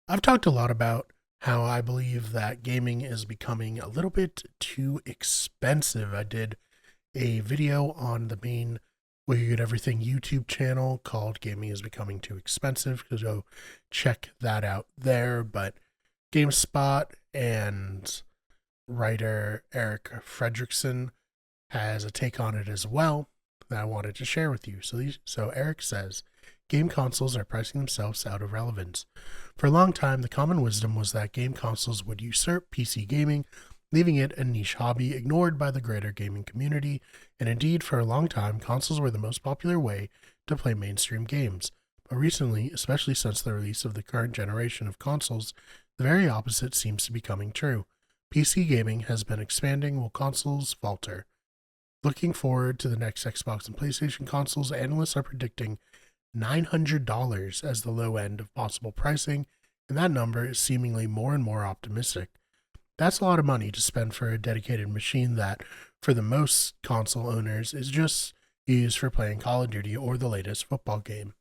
I've talked a lot about how I believe that gaming is becoming a little bit too expensive. I did a video on the main Where You Get Everything YouTube channel called Gaming is Becoming Too Expensive. So check that out there. But GameSpot and writer Eric Fredrickson has a take on it as well that I wanted to share with you. So Eric says, game consoles are pricing themselves out of relevance. For a long time, the common wisdom was that game consoles would usurp PC gaming, leaving it a niche hobby ignored by the greater gaming community, and indeed, for a long time, consoles were the most popular way to play mainstream games. But recently, especially since the release of the current generation of consoles, the very opposite seems to be coming true. PC gaming has been expanding while consoles falter. Looking forward to the next Xbox and PlayStation consoles, analysts are predicting $900 as the low end of possible pricing, and that number is seemingly more and more optimistic. That's a lot of money to spend for a dedicated machine that, for the most console owners, is just used for playing Call of Duty or the latest football game.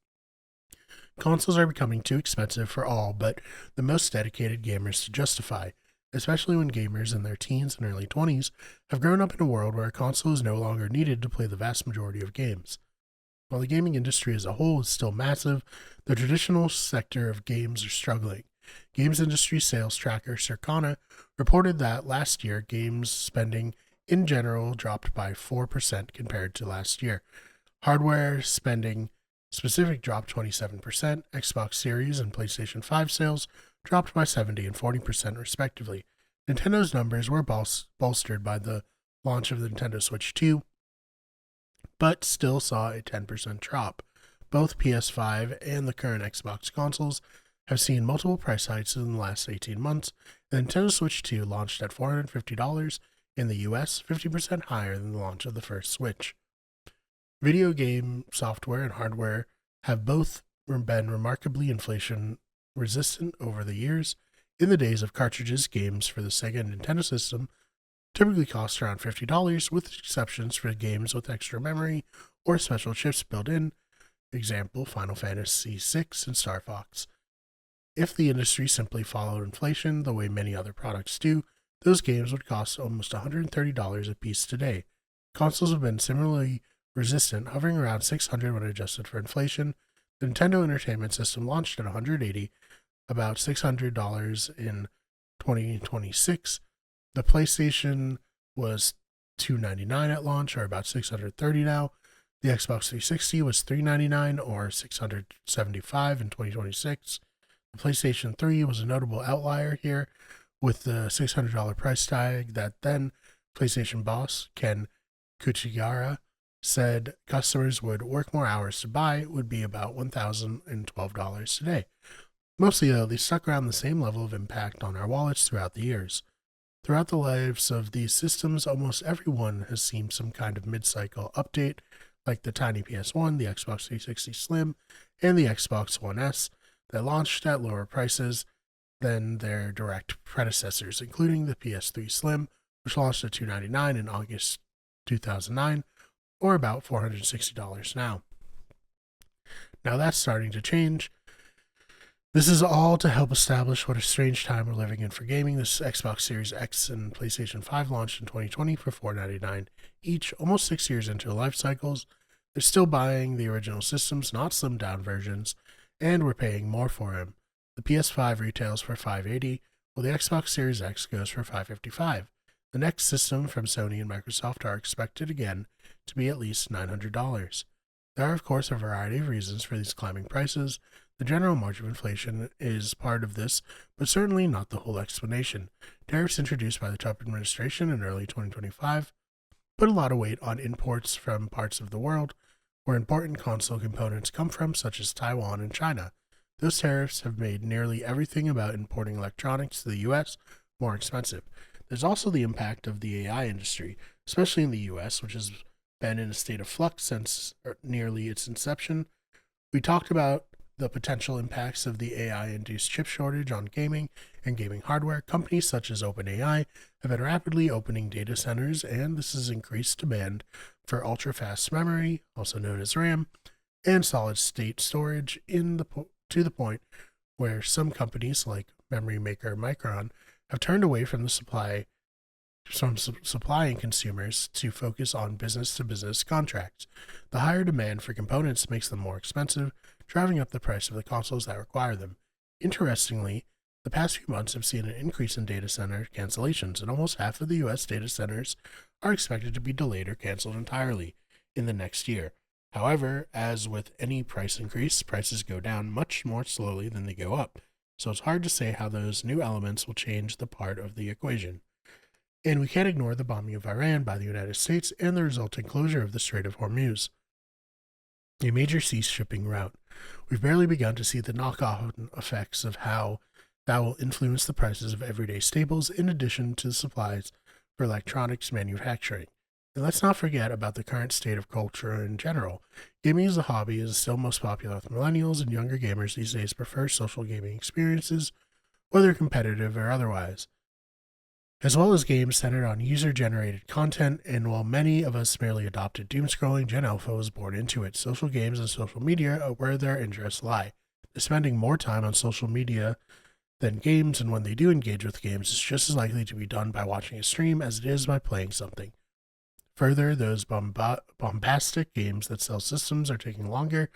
Consoles are becoming too expensive for all but the most dedicated gamers to justify, especially when gamers in their teens and early 20s have grown up in a world where a console is no longer needed to play the vast majority of games. While the gaming industry as a whole is still massive, the traditional sector of games are struggling. Games industry sales tracker Circana reported that last year games spending in general dropped by 4% compared to last year. Hardware spending specific dropped 27%, Xbox Series and PlayStation 5 sales dropped by 70 and 40% respectively. Nintendo's numbers were bolstered by the launch of the Nintendo Switch 2, but still saw a 10% drop. Both PS5 and the current Xbox consoles have seen multiple price hikes in the last 18 months. The Nintendo Switch 2 launched at $450 in the US, 50% higher than the launch of the first Switch. Video game software and hardware have both been remarkably inflation resistant over the years. In the days of cartridges, games for the Sega and Nintendo system typically cost around $50, with exceptions for games with extra memory or special chips built in, example Final Fantasy VI and Star Fox. If the industry simply followed inflation the way many other products do, those games would cost almost $130 a piece today. Consoles have been similarly resistant, hovering around $600 when adjusted for inflation. The Nintendo Entertainment System launched at $180, about $600 in 2026. The PlayStation was $299 at launch, or about $630 now. The Xbox 360 was $399 or $675 in 2026. The PlayStation 3 was a notable outlier here, with the $600 price tag that then PlayStation boss Ken Kuchigara said customers would work more hours to buy would be about $1,012 today. Mostly, though, they stuck around the same level of impact on our wallets throughout the years. Throughout the lives of these systems, almost everyone has seen some kind of mid-cycle update, like the tiny PS1, the Xbox 360 Slim, and the Xbox One S, that launched at lower prices than their direct predecessors, including the PS3 Slim, which launched at $299 in August 2009, or about $460 now. Now that's starting to change. This is all to help establish what a strange time we're living in for gaming. This Xbox Series X and PlayStation 5 launched in 2020 for $499 each, almost 6 years into their life cycles. They're still buying the original systems, not slimmed down versions, and we're paying more for them. The PS5 retails for $580, while the Xbox Series X goes for $555. The next system from Sony and Microsoft are expected again to be at least $900. There are, of course, a variety of reasons for these climbing prices. The general march of inflation is part of this, but certainly not the whole explanation. Tariffs introduced by the Trump administration in early 2025 put a lot of weight on imports from parts of the world where important console components come from, such as Taiwan and China. Those tariffs have made nearly everything about importing electronics to the US more expensive. There's also the impact of the AI industry, especially in the US, which has been in a state of flux since nearly its inception. We talked about the potential impacts of the AI-induced chip shortage on gaming and gaming hardware. Companies such as OpenAI have been rapidly opening data centers, and this has increased demand for ultra-fast memory, also known as RAM, and solid-state storage to the point where some companies like memory maker Micron have turned away from supplying consumers to focus on business-to-business contracts. The higher demand for components makes them more expensive, driving up the price of the consoles that require them. Interestingly, the past few months have seen an increase in data center cancellations, and almost half of the U.S. data centers are expected to be delayed or canceled entirely in the next year. However, as with any price increase, prices go down much more slowly than they go up, so it's hard to say how those new elements will change the part of the equation. And we can't ignore the bombing of Iran by the United States and the resulting closure of the Strait of Hormuz, a major sea shipping route. We've barely begun to see the knock-on effects of how that will influence the prices of everyday staples in addition to the supplies for electronics manufacturing. And let's not forget about the current state of culture in general. Gaming as a hobby is still most popular with millennials, and younger gamers these days prefer social gaming experiences, whether competitive or otherwise, as well as games centered on user-generated content. And while many of us merely adopted doom scrolling, Gen Alpha was born into it. Social games and social media are where their interests lie. They're spending more time on social media than games, and when they do engage with games, it's just as likely to be done by watching a stream as it is by playing something. Further, those bombastic games that sell systems are taking longer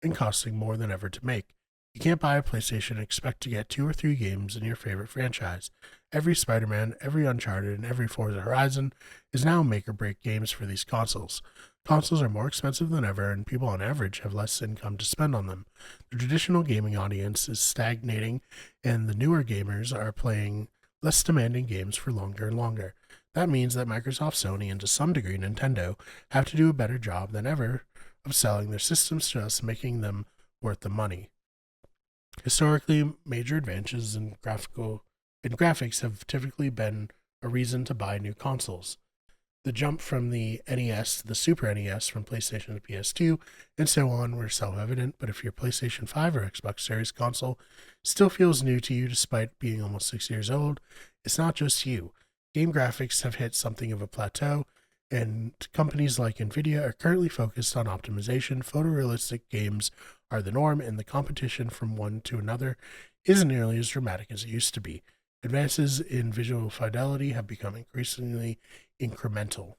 and costing more than ever to make. You can't buy a PlayStation and expect to get 2 or 3 games in your favorite franchise. Every Spider-Man, every Uncharted, and every Forza Horizon is now make-or-break games for these consoles. Consoles are more expensive than ever, and people on average have less income to spend on them. The traditional gaming audience is stagnating, and the newer gamers are playing less demanding games for longer and longer. That means that Microsoft, Sony, and to some degree Nintendo have to do a better job than ever of selling their systems to us, making them worth the money. Historically, major advances in graphics have typically been a reason to buy new consoles. The jump from the NES to the Super NES, from PlayStation to PS2, and so on were self-evident, but if your PlayStation 5 or Xbox Series console still feels new to you despite being almost 6 years old, it's not just you. Game graphics have hit something of a plateau, and companies like Nvidia are currently focused on optimization. Photorealistic games are the norm, and the competition from one to another isn't nearly as dramatic as it used to be. Advances in visual fidelity have become increasingly incremental.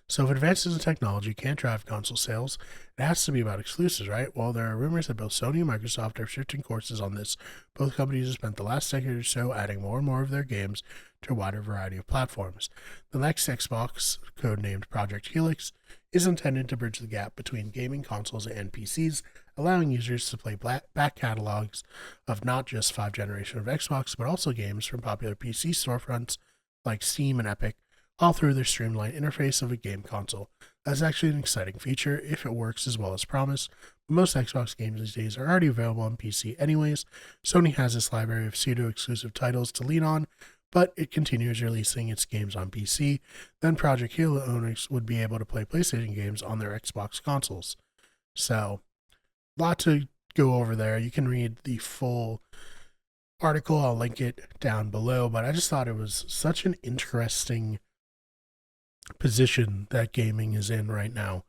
So if advances in technology can't drive console sales, it has to be about exclusives, right? Well, there are rumors that both Sony and Microsoft are shifting courses on this. Both companies have spent the last decade or so adding more and more of their games to a wider variety of platforms. The next Xbox, codenamed Project Helix, is intended to bridge the gap between gaming consoles and PCs, allowing users to play back catalogs of not just 5th generation of Xbox, but also games from popular PC storefronts like Steam and Epic, all through their streamlined interface of a game console. That's actually an exciting feature if it works as well as promised. Most Xbox games these days are already available on PC anyways. Sony has this library of pseudo-exclusive titles to lean on, but it continues releasing its games on PC. Then Project Halo owners would be able to play PlayStation games on their Xbox consoles. So, a lot to go over there. You can read the full article. I'll link it down below, but I just thought it was such an interesting position that gaming is in right now.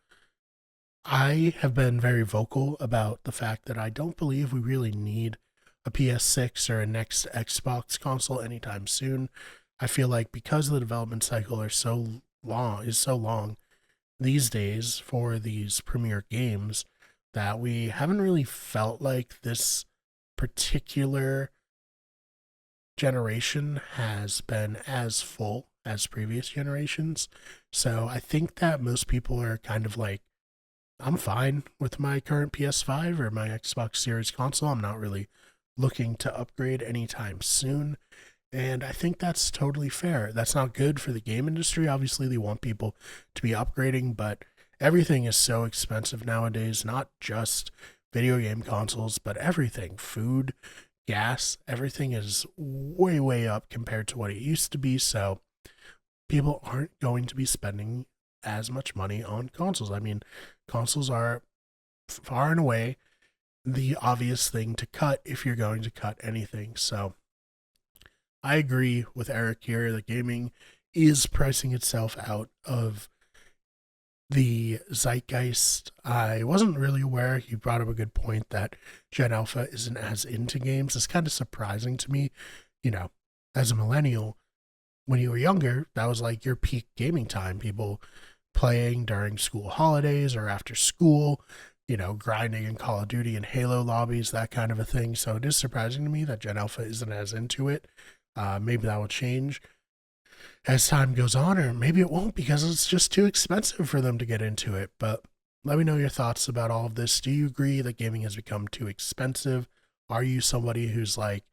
I have been very vocal about the fact that I don't believe we really need a PS6 or a next Xbox console anytime soon. I feel like because the development cycle is so long these days for these premier games, that we haven't really felt like this particular generation has been as full as previous generations. So I think that most people are kind of like, I'm fine with my current PS5 or my Xbox Series console. I'm not really looking to upgrade anytime soon. And I think that's totally fair. That's not good for the game industry. Obviously, they want people to be upgrading, but everything is so expensive nowadays, not just video game consoles, but everything. Food, gas, everything is way, way up compared to what it used to be. So people aren't going to be spending as much money on consoles. I mean, consoles are far and away the obvious thing to cut if you're going to cut anything. So I agree with Eric here that gaming is pricing itself out of the zeitgeist. I wasn't really aware. You brought up a good point that Gen Alpha isn't as into games. It's kind of surprising to me. You know, as a millennial, when you were younger, that was like your peak gaming time. People playing during school holidays or after school, grinding in Call of Duty and Halo lobbies, that kind of a thing. So it is surprising to me that Gen Alpha isn't as into it. Maybe that will change as time goes on, or maybe it won't because it's just too expensive for them to get into it. But let me know your thoughts about all of this. Do you agree that gaming has become too expensive? Are you somebody who's like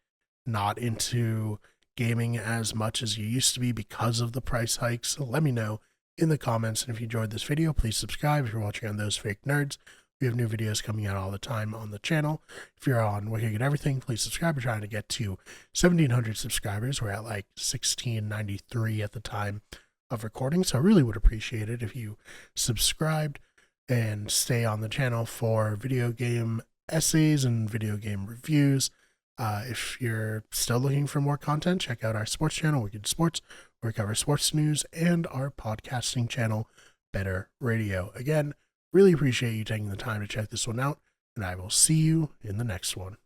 not into gaming as much as you used to be because of the price hikes? So let me know in the comments. And if you enjoyed this video, please subscribe if you're watching on Those Fake Nerds. We have new videos coming out all the time on the channel. If you're on Wicked Everything, please subscribe. We're trying to get to 1,700 subscribers. We're at like 1,693 at the time of recording. So I really would appreciate it if you subscribed and stay on the channel for video game essays and video game reviews. If you're still looking for more content, check out our sports channel, Wicked Sports, where we cover sports news, and our podcasting channel, Better Radio. Again, really appreciate you taking the time to check this one out, and I will see you in the next one.